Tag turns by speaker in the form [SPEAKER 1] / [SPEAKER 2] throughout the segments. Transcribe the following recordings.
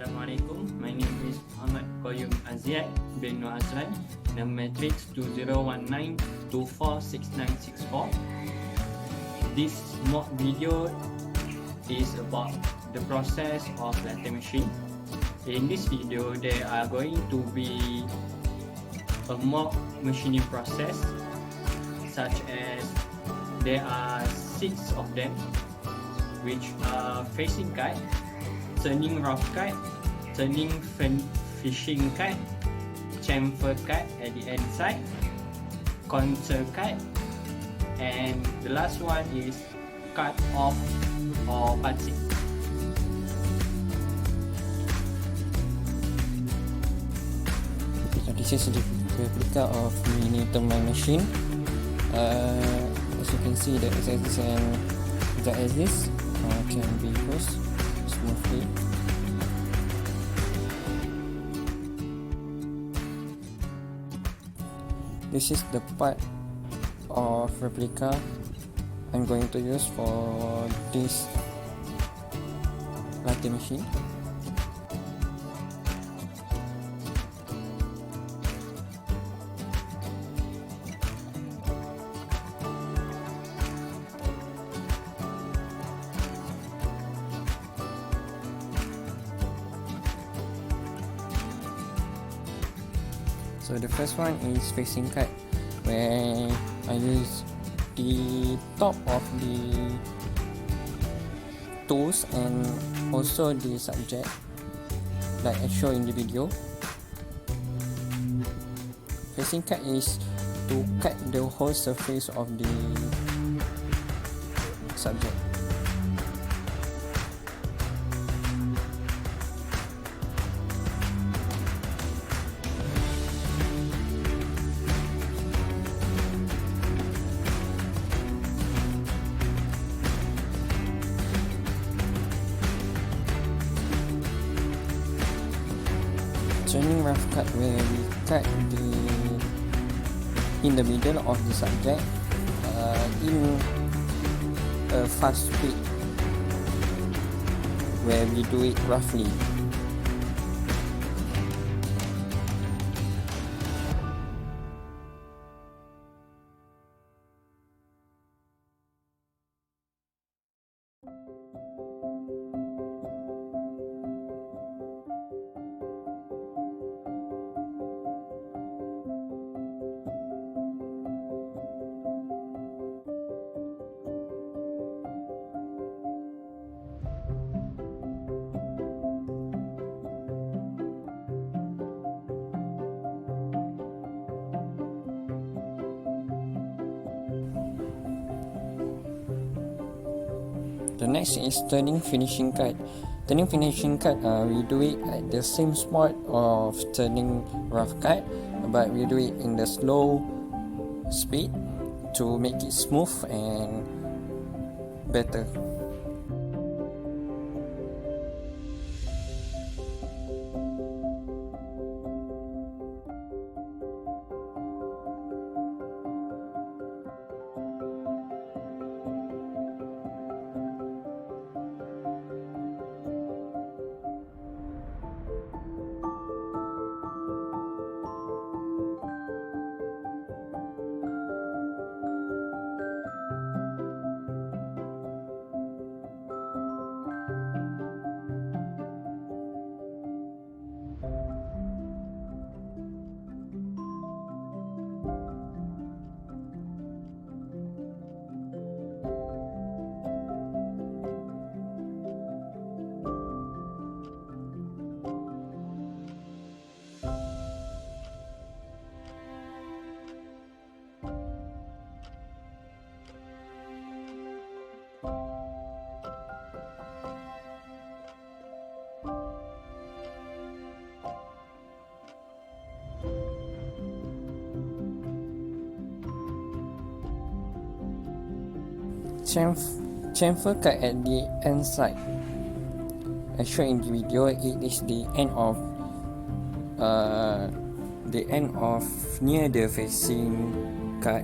[SPEAKER 1] Assalamualaikum, my name is Muhammad Qayyum Aziad bin Nur Azlan, number matrix 2019246964. This mock video is about the process of lathe machine. In this video, there are going to be a mock machining process, such as there are 6 of them, which are facing cut, turning rough cut, turning fishing cut, chamfer cut at the end side, contour cut, and the last one is cut off or punching.
[SPEAKER 2] So this is the replica of mini turbine machine. As you can see, the axis and the axis can be used smoothly. This is the part of replica I'm going to use for this lathe machine. So the first one is facing cut, where I use the top of the tools and also the subject, like I show in the video. Facing cut is to cut the whole surface of the subject. Turning rough cut, where we cut in the middle of the subject in a fast speed, where we do it roughly. The next is turning finishing cut. Turning finishing cut, we do it at the same spot of turning rough cut, but we do it in the slow speed to make it smooth and better. Chamfer cut at the end side. I show in the video, it is the end of near the facing cut.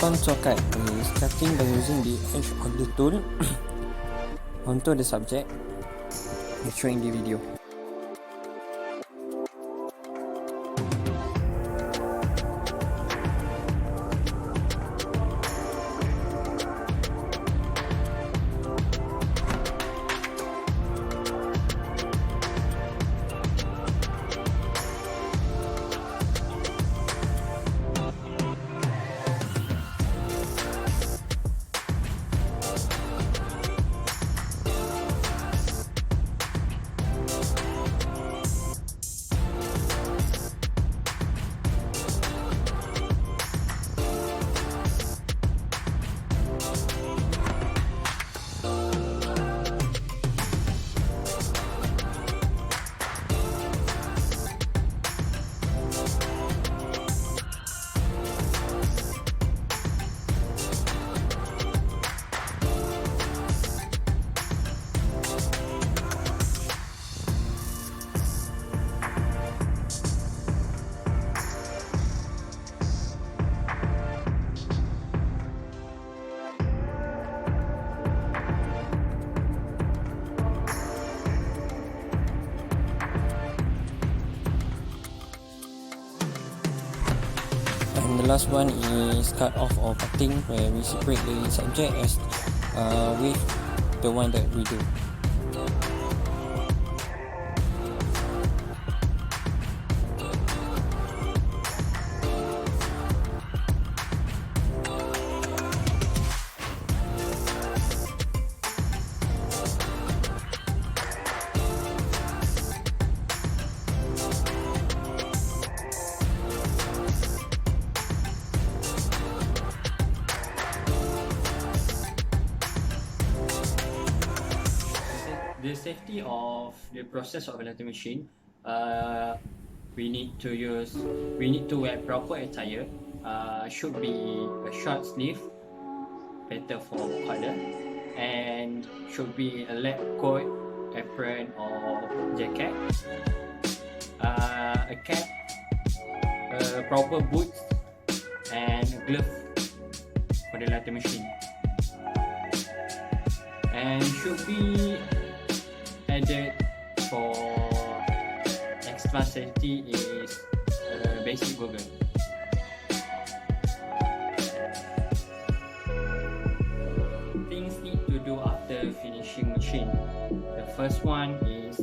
[SPEAKER 2] contour cut. We starting by using the edge of the tool onto the subject, as shown in the video. And the last one is cut off or cutting, where we separate the subject as with the one that we do.
[SPEAKER 1] The safety of the process of a lathe machine, we need to wear proper attire. Should be a short sleeve, better for color, and should be a lab coat, apron or jacket, a cap, proper boots, and a glove for the lathe machine. And should be added for extra safety is a basic goggle. Things need to do after finishing machine. The first one is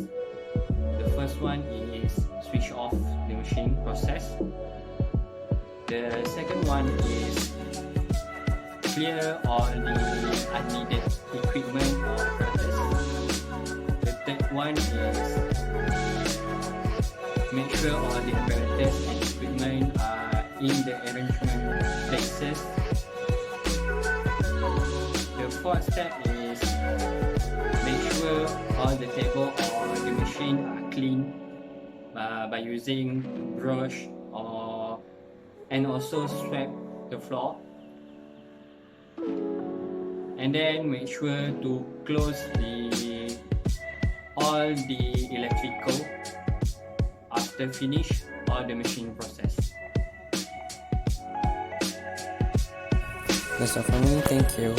[SPEAKER 1] switch off the machine process. The second one is clear all the unneeded equipment or apparatus. The third one is make sure all the apparatus and equipment are in the arrangement places. The fourth step is make sure all the table or the machine are clean by using brush and also sweep the floor. And then make sure to close all the electrical after finish all the machine process.
[SPEAKER 2] That's all for me. Thank you.